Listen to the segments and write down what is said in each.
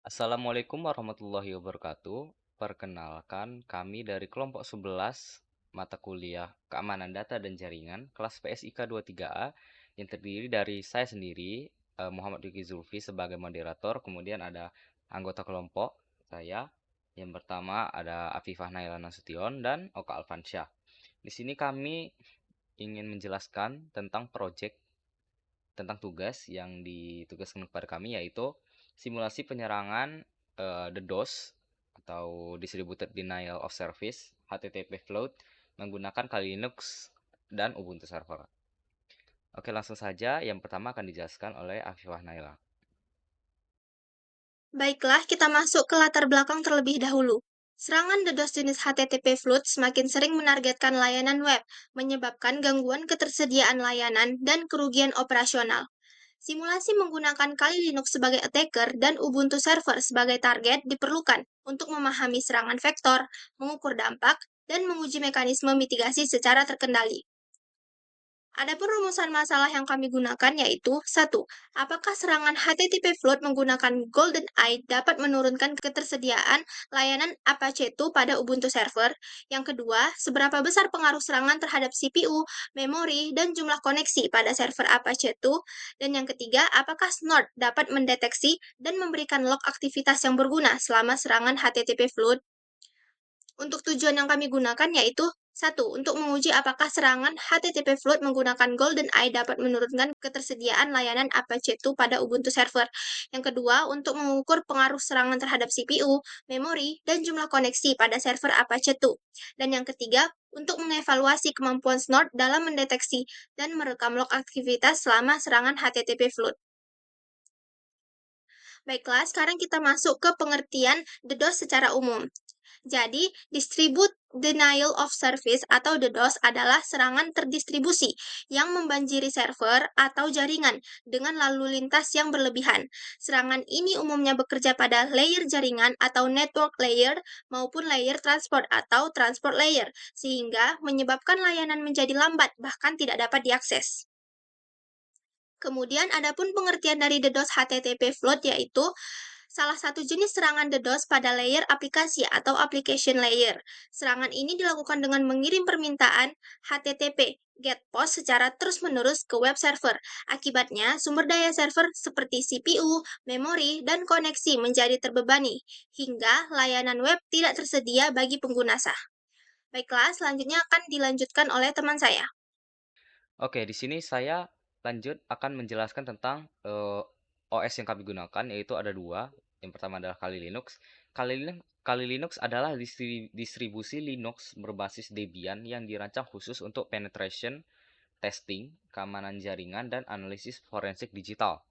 Assalamualaikum warahmatullahi wabarakatuh. Perkenalkan, kami dari kelompok 11 mata kuliah Keamanan Data dan Jaringan kelas PSIK 23A yang terdiri dari saya sendiri, Muhammad Yuki Zulfi sebagai moderator, kemudian ada anggota kelompok saya. Yang pertama ada Afifah Naila Nasution dan Oka Alfansyah. Di sini kami ingin menjelaskan tentang tentang tugas yang ditugaskan kepada kami, yaitu simulasi penyerangan DDoS atau Distributed Denial of Service HTTP float menggunakan Kali Linux dan Ubuntu Server. Oke, langsung saja. Yang pertama akan dijelaskan oleh Afifah Naila. Baiklah, kita masuk ke latar belakang terlebih dahulu. Serangan DDoS jenis HTTP flood semakin sering menargetkan layanan web, menyebabkan gangguan ketersediaan layanan dan kerugian operasional. Simulasi menggunakan Kali Linux sebagai attacker dan Ubuntu server sebagai target diperlukan untuk memahami serangan vektor, mengukur dampak, dan menguji mekanisme mitigasi secara terkendali. Adapun rumusan masalah yang kami gunakan yaitu 1. Apakah serangan HTTP flood menggunakan Golden Eye dapat menurunkan ketersediaan layanan Apache II pada Ubuntu server? Yang kedua, seberapa besar pengaruh serangan terhadap CPU, memori, dan jumlah koneksi pada server Apache II? Dan yang ketiga, apakah Snort dapat mendeteksi dan memberikan log aktivitas yang berguna selama serangan HTTP flood? Untuk tujuan yang kami gunakan yaitu 1. Untuk menguji apakah serangan HTTP flood menggunakan Golden Eye dapat menurunkan ketersediaan layanan Apache II pada Ubuntu server. Yang kedua, untuk mengukur pengaruh serangan terhadap CPU, memori, dan jumlah koneksi pada server Apache II. Dan yang ketiga, untuk mengevaluasi kemampuan Snort dalam mendeteksi dan merekam log aktivitas selama serangan HTTP flood. Baiklah, sekarang kita masuk ke pengertian DDoS secara umum. Jadi, Distribute Denial of Service atau DDoS adalah serangan terdistribusi yang membanjiri server atau jaringan dengan lalu lintas yang berlebihan. Serangan ini umumnya bekerja pada layer jaringan atau network layer maupun layer transport atau transport layer, sehingga menyebabkan layanan menjadi lambat bahkan tidak dapat diakses. Kemudian adapun pengertian dari DDoS HTTP flood yaitu salah satu jenis serangan DDoS pada layer aplikasi atau application layer. Serangan ini dilakukan dengan mengirim permintaan HTTP GET POST secara terus-menerus ke web server. Akibatnya, sumber daya server seperti CPU, memori, dan koneksi menjadi terbebani, hingga layanan web tidak tersedia bagi pengguna sah. Baiklah, selanjutnya akan dilanjutkan oleh teman saya. Oke, di sini saya lanjut akan menjelaskan tentang OS yang kami gunakan, yaitu ada dua. Yang pertama adalah Kali Linux. Kali Linux adalah distribusi Linux berbasis Debian yang dirancang khusus untuk penetration testing, keamanan jaringan, dan analisis forensik digital.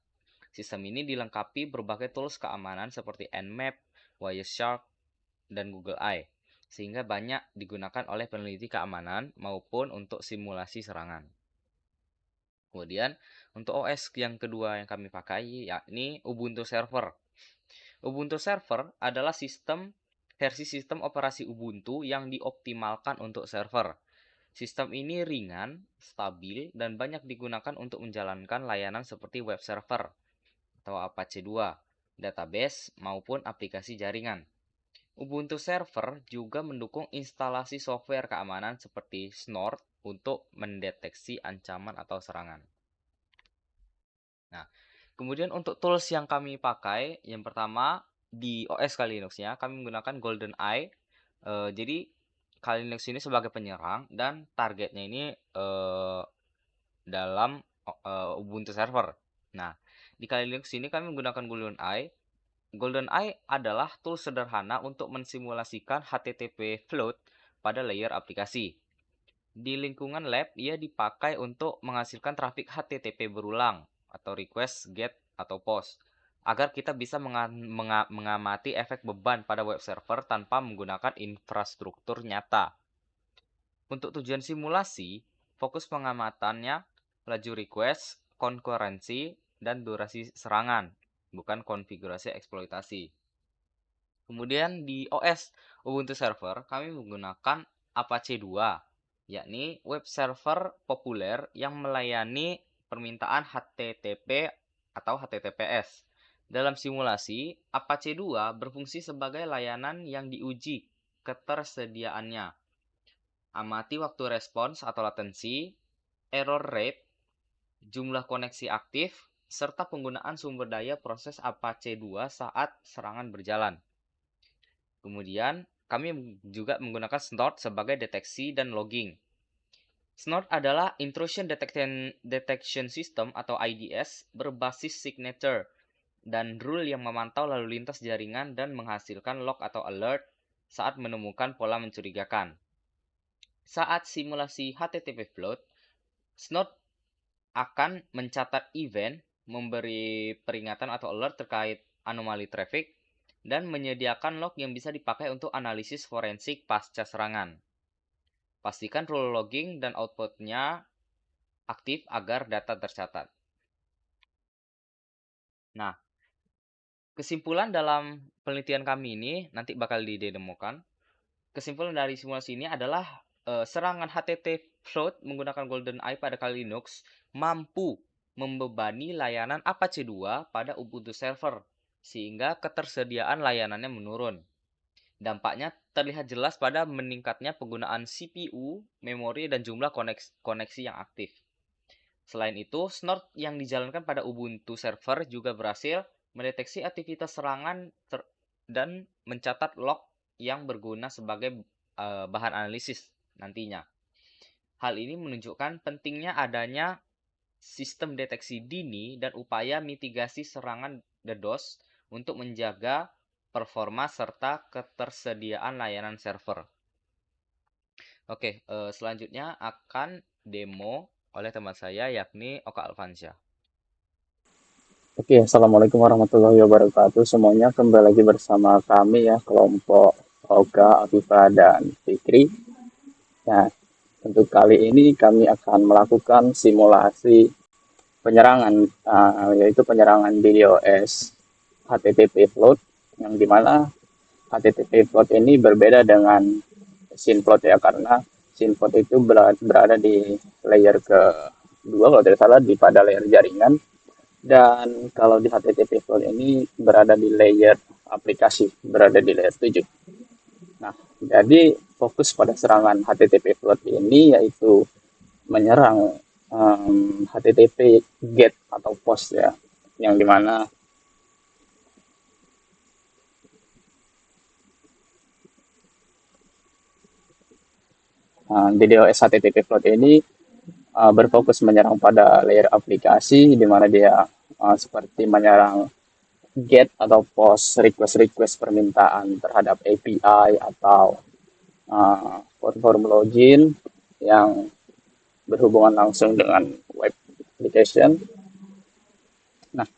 Sistem ini dilengkapi berbagai tools keamanan seperti Nmap, Wireshark, dan Google Eye, sehingga banyak digunakan oleh peneliti keamanan maupun untuk simulasi serangan. Kemudian untuk OS yang kedua yang kami pakai yakni Ubuntu Server. Ubuntu Server adalah versi sistem operasi Ubuntu yang dioptimalkan untuk server. Sistem ini ringan, stabil, dan banyak digunakan untuk menjalankan layanan seperti web server atau Apache 2, database, maupun aplikasi jaringan. Ubuntu Server juga mendukung instalasi software keamanan seperti Snort untuk mendeteksi ancaman atau serangan. Nah, kemudian untuk tools yang kami pakai, yang pertama di OS Kali Linux-nya kami menggunakan Golden Eye. Jadi Kali Linux ini sebagai penyerang dan targetnya ini dalam Ubuntu server. Nah, di Kali Linux ini kami menggunakan Golden Eye. Golden Eye adalah tool sederhana untuk mensimulasikan HTTP float pada layer aplikasi. Di lingkungan lab, ia dipakai untuk menghasilkan trafik HTTP berulang atau request, get, atau post agar kita bisa mengamati efek beban pada web server tanpa menggunakan infrastruktur nyata. Untuk tujuan simulasi, fokus pengamatannya laju request, konkurensi, dan durasi serangan, bukan konfigurasi eksploitasi. Kemudian di OS Ubuntu Server, kami menggunakan Apache 2, yakni web server populer yang melayani permintaan HTTP atau HTTPS Dalam simulasi, Apache 2 berfungsi sebagai layanan yang diuji ketersediaannya. Amati waktu respons atau latensi, error rate, jumlah koneksi aktif, serta penggunaan sumber daya proses Apache 2 saat serangan berjalan. Kemudian, kami juga menggunakan Snort sebagai deteksi dan logging. Snort adalah Intrusion Detection System atau IDS berbasis signature dan rule yang memantau lalu lintas jaringan dan menghasilkan log atau alert saat menemukan pola mencurigakan. Saat simulasi HTTP float, Snort akan mencatat event, memberi peringatan atau alert terkait anomali traffic, dan menyediakan log yang bisa dipakai untuk analisis forensik pasca serangan. Pastikan rule logging dan outputnya aktif agar data tercatat. Nah, kesimpulan dalam penelitian kami ini nanti bakal didemokan. Kesimpulan dari simulasi ini adalah serangan HTTP float menggunakan GoldenEye pada Kali Linux mampu membebani layanan Apache 2 pada Ubuntu server sehingga ketersediaan layanannya menurun. Dampaknya terlihat jelas pada meningkatnya penggunaan CPU, memori, dan jumlah koneksi yang aktif. Selain itu, Snort yang dijalankan pada Ubuntu server juga berhasil mendeteksi aktivitas serangan dan mencatat log yang berguna sebagai bahan analisis nantinya. Hal ini menunjukkan pentingnya adanya sistem deteksi dini dan upaya mitigasi serangan DDoS untuk menjaga performa serta ketersediaan layanan server. Oke, selanjutnya akan demo oleh teman saya yakni Oka Alfansyah. Oke, Assalamualaikum warahmatullahi wabarakatuh. Semuanya kembali lagi bersama kami ya, kelompok Oga, Afifa, dan Fikri. Nah, untuk kali ini kami akan melakukan simulasi penyerangan, yaitu penyerangan DDoS HTTP float, yang dimana HTTP float ini berbeda dengan SYNFloat ya, karena SYNFloat itu berada di layer kedua kalau tidak salah di pada layer jaringan. Dan kalau di HTTP float ini berada di layer aplikasi, berada di layer 7. Nah, jadi fokus pada serangan HTTP float ini yaitu menyerang HTTP GET atau POST ya, yang dimana DDoS HTTP float ini berfokus menyerang pada layer aplikasi, di mana dia seperti menyerang GET atau POST request permintaan terhadap API atau form login yang berhubungan langsung dengan web application. Nah,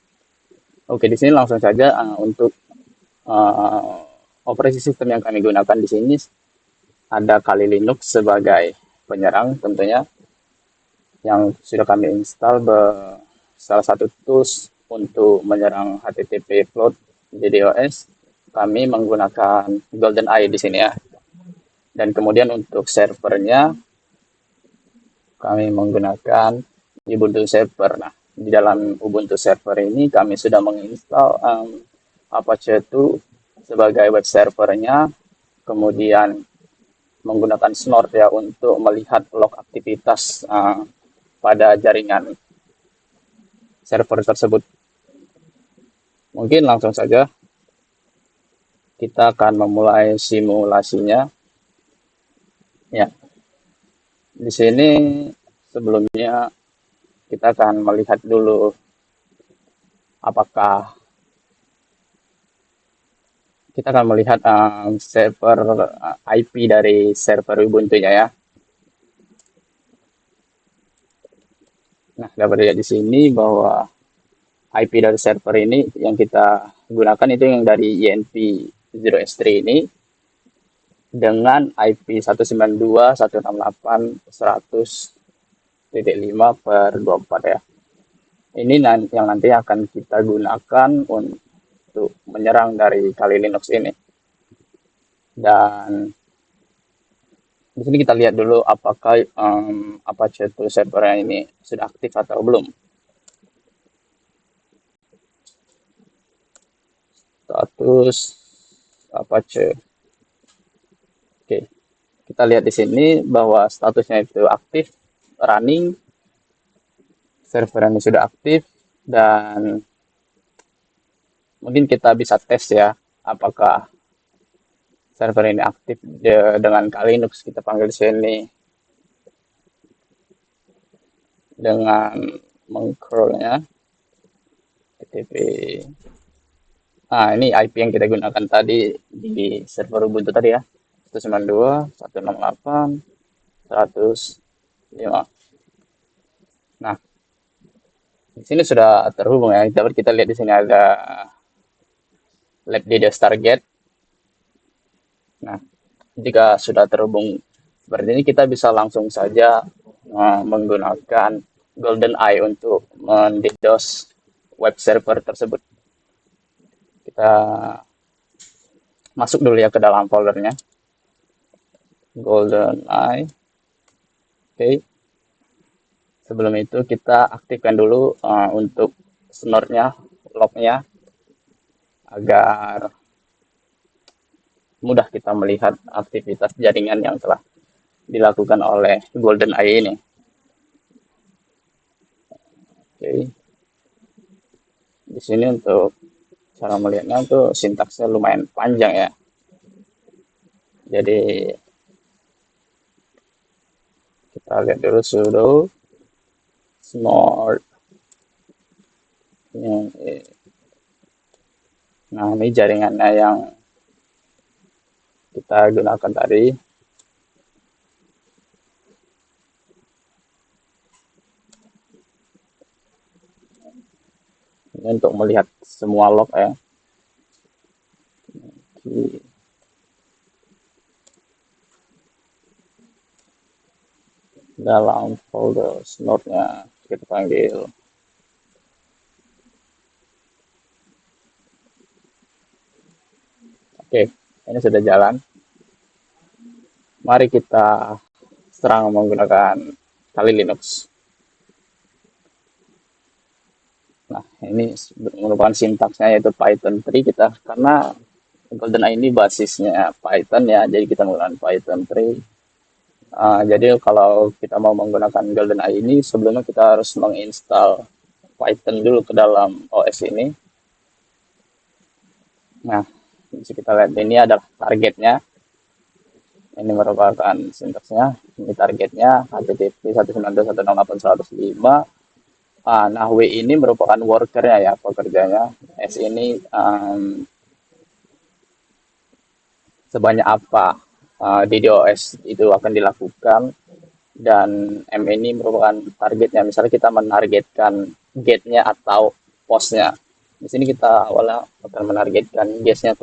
oke, di sini langsung saja untuk operasi sistem yang kami gunakan di sini ada Kali Linux sebagai penyerang tentunya, yang sudah kami install salah satu tools untuk menyerang HTTP float DDoS. Kami menggunakan GoldenEye di sini ya. Dan kemudian untuk servernya kami menggunakan Ubuntu server. Nah, di dalam Ubuntu server ini kami sudah menginstal Apache 2 sebagai web servernya, kemudian menggunakan Snort ya untuk melihat log aktivitas pada jaringan server tersebut. Mungkin langsung saja kita akan memulai simulasinya. Ya, di sini sebelumnya kita akan melihat dulu apakah kita akan melihat server IP dari server Ubuntu-nya ya. Nah, dapat dilihat di sini bahwa IP dari server ini yang kita gunakan itu yang dari INP0S3 ini dengan IP 192.168.100.5/24 ya. Ini yang nanti akan kita gunakan untuk menyerang dari Kali Linux ini. Dan di sini kita lihat dulu apakah Apache 2 servernya ini sudah aktif atau belum. status Apache. Oke, kita lihat di sini bahwa statusnya itu aktif, running, server ini sudah aktif, dan mungkin kita bisa tes ya, apakah server ini aktif dengan Kali Linux. Kita panggil sini dengan mengcrawlnya TTP. Nah, ini IP yang kita gunakan tadi di server Ubuntu tadi ya. 192.168.105. Nah, di sini sudah terhubung ya. Dapat kita lihat di sini ada lab DDoS target. Nah, jika sudah terhubung seperti ini, kita bisa langsung saja menggunakan GoldenEye untuk menDDoS web server tersebut. Kita masuk dulu ya ke dalam foldernya GoldenEye. Oke. Sebelum itu kita aktifkan dulu untuk snore-nya, log-nya, agar mudah kita melihat aktivitas jaringan yang telah dilakukan oleh GoldenEye ini. Oke. Di sini untuk cara melihatnya tuh sintaksnya lumayan panjang ya. Jadi kita lihat dulu sudo snore. Nah, ini jaringannya yang kita gunakan tadi. Ini untuk melihat semua log ya. Dalam folder snore-nya kita panggil oke, ini sudah jalan. Mari kita serang menggunakan Kali Linux. Nah, ini merupakan sintaksnya yaitu Python 3 kita, karena GoldenEye ini basisnya Python ya, jadi kita menggunakan Python 3. Jadi kalau kita mau menggunakan GoldenEye ini, sebelumnya kita harus menginstal Python dulu ke dalam OS ini. Nah, bisa kita lihat ini adalah targetnya. Ini merupakan sintaksnya. Ini targetnya HTTP 192.168.105. Nah, W ini merupakan workernya ya, pekerjanya. S ini sebanyak apa DDoS itu akan dilakukan, dan M ini merupakan targetnya. Misalnya kita menargetkan gate-nya atau postnya. Di sini kita awalnya akan menargetkan gate-nya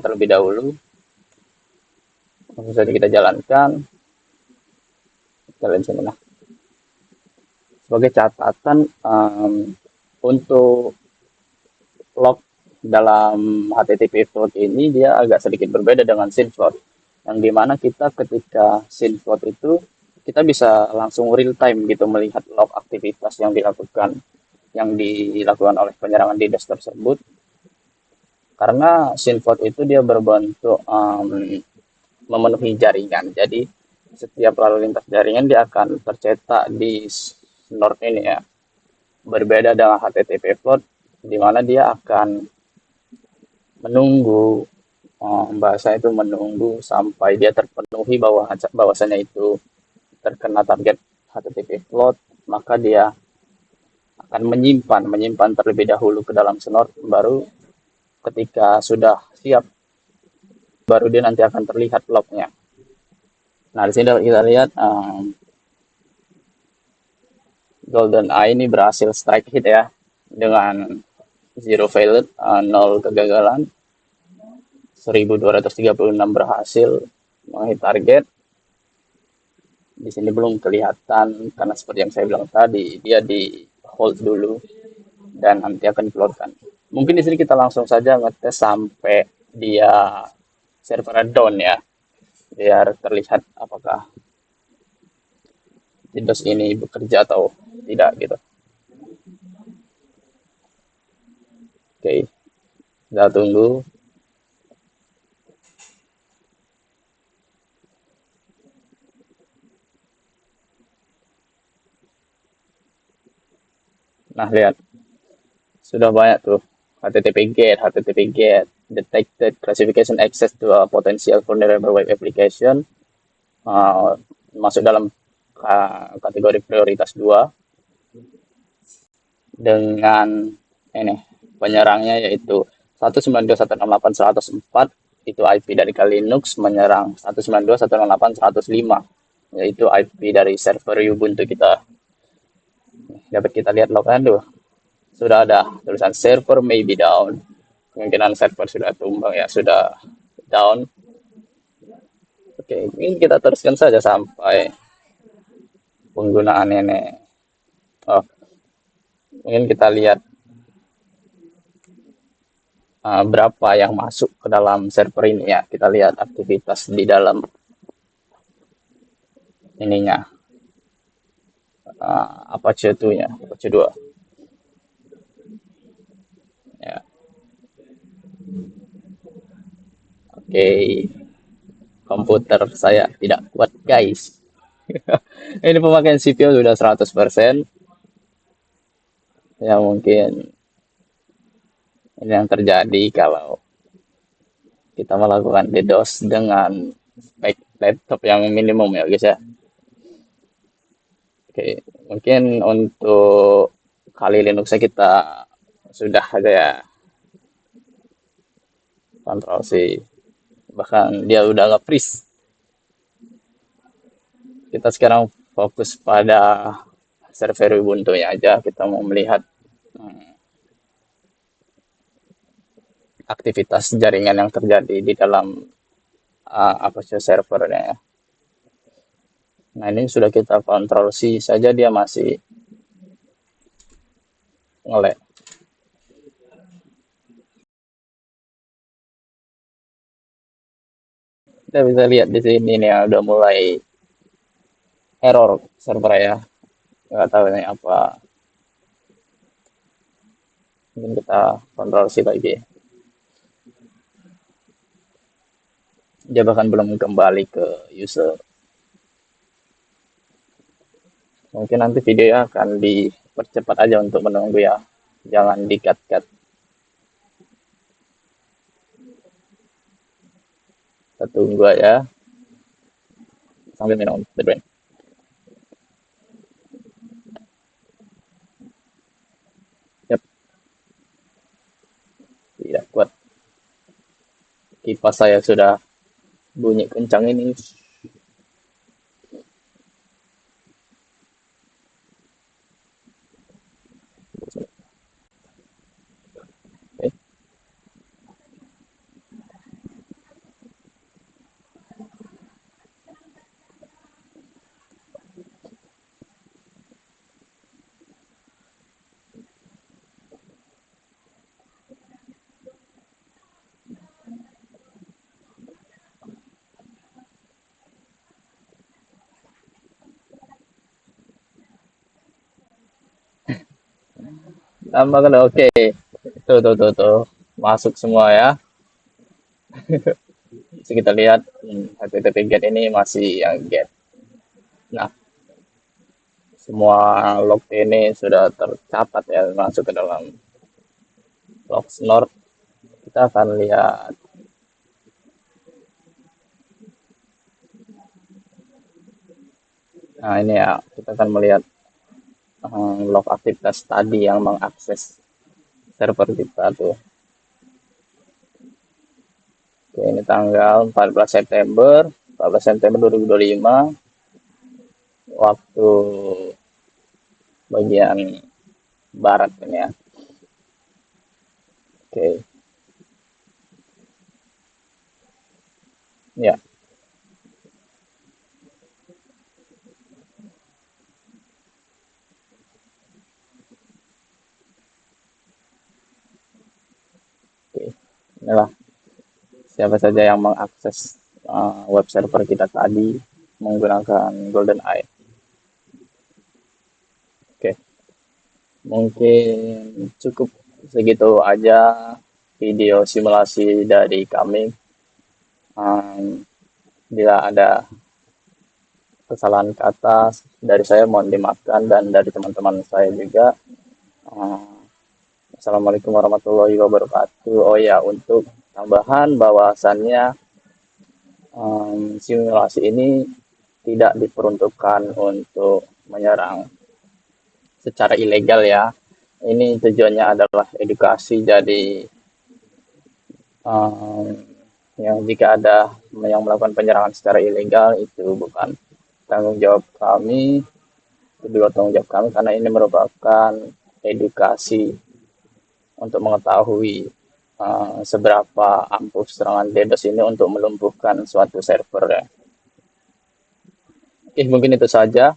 terlebih dahulu. Langsung saja kita jalankan. Kita lihat sini nah. Sebagai catatan untuk log dalam HTTP float ini dia agak sedikit berbeda dengan SYN-float, yang dimana kita ketika SYN-float itu kita bisa langsung real time gitu melihat log aktivitas yang dilakukan oleh penyerangan DDoS tersebut. Karena SYN-float itu dia berbentuk memenuhi jaringan, jadi setiap lalu lintas jaringan dia akan tercetak di snore ini ya. Berbeda dengan HTTP float, di mana dia akan menunggu, bahasa itu menunggu sampai dia terpenuhi bahwasanya itu terkena target HTTP float, maka dia akan menyimpan terlebih dahulu ke dalam snore, baru ketika sudah siap baru dia nanti akan terlihat lognya. Nah, di sini kita lihat GoldenEye ini berhasil strike hit ya, dengan zero failed, 0 kegagalan, 1236 berhasil menghit target. Di sini belum kelihatan karena seperti yang saya bilang tadi, dia di hold dulu dan nanti akan dikeluarkan. Mungkin di sini kita langsung saja ngetes sampai dia server down ya, biar terlihat apakah DDoS ini bekerja atau tidak gitu. Oke, Kita tunggu. Nah, lihat. Sudah banyak tuh. HTTP GET, detected classification access to a potential vulnerable web application. Uh, Masuk dalam kategori prioritas 2 dengan ini penyerangnya yaitu 192.168.104 itu IP dari Kali Linux, menyerang 192.168.105 yaitu IP dari server Ubuntu kita. Dapat kita lihat lognya tuh, sudah ada tulisan server may be down, kemungkinan server sudah tumbang ya, sudah down. Oke, ini kita teruskan saja sampai penggunaan ini. Oh, mungkin kita lihat berapa yang masuk ke dalam server ini ya. Kita lihat aktivitas di dalam ininya, Apache 2-nya, Apache 2. Ya, oke. Komputer saya tidak kuat, guys. Ini pemakaian CPU sudah 100%. Ya, mungkin ini yang terjadi kalau kita melakukan DDoS dengan spek laptop yang minimum ya, guys ya. Oke, mungkin untuk Kali Linux kita sudah ada ya, kontrol C. Bahkan dia udah nge-freeze. Kita sekarang fokus pada server Ubuntu ya aja. Kita mau melihat aktivitas jaringan yang terjadi di dalam Apache servernya ya. Nah, ini sudah kita kontrol C saja dia masih nge-lag. Kita bisa lihat di sini nih ya, udah mulai error server ya. Nggak tahu ini apa. Mungkin kita kontrol C lagi. Dia bahkan belum kembali ke user. Mungkin nanti videonya akan dipercepat aja untuk menunggu ya. Jangan di-cut-cut. Kita tunggu aja sambil minum the drink. Yap, tidak kuat. Kipas saya sudah bunyi kencang ini. Oke. Tambahkan oke. Tuh. Masuk semua ya. Bisa kita lihat HTTP GET ini masih yang GET. Nah, semua log ini sudah tercatat ya masuk ke dalam log snort. Kita akan lihat nah ini ya, kita akan melihat log aktivitas tadi yang mengakses server kita tuh. Oke, ini tanggal 14 September 2025 waktu bagian barat ini ya. Oke. Ya. Oke. Inilah siapa saja yang mengakses web server kita tadi menggunakan GoldenEye. Oke, mungkin cukup segitu aja video simulasi dari kami. Bila ada kesalahan kata dari saya mohon dimaafkan dan dari teman-teman saya juga. Uh, Assalamualaikum warahmatullahi wabarakatuh. Oh ya, untuk tambahan bahwasannya simulasi ini tidak diperuntukkan untuk menyerang secara ilegal ya. Ini tujuannya adalah edukasi. Jadi um, yang jika ada yang melakukan penyerangan secara ilegal itu bukan tanggung jawab kami, kedua tanggung jawab kami karena ini merupakan edukasi untuk mengetahui seberapa ampuh serangan DDoS ini untuk melumpuhkan suatu server ya. Oke, mungkin itu saja.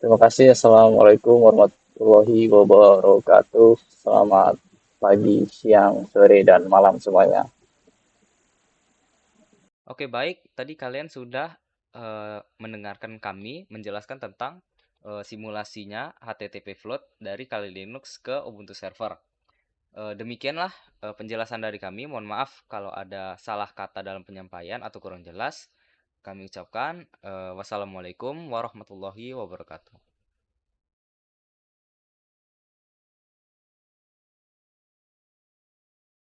Terima kasih. Assalamualaikum warahmatullahi wabarakatuh. Selamat pagi, siang, sore, dan malam semuanya. Oke, baik. Tadi kalian sudah mendengarkan kami menjelaskan tentang simulasinya HTTP Float dari Kali Linux ke Ubuntu Server. Demikianlah penjelasan dari kami. Mohon maaf kalau ada salah kata dalam penyampaian atau kurang jelas. Kami ucapkan wassalamualaikum warahmatullahi wabarakatuh.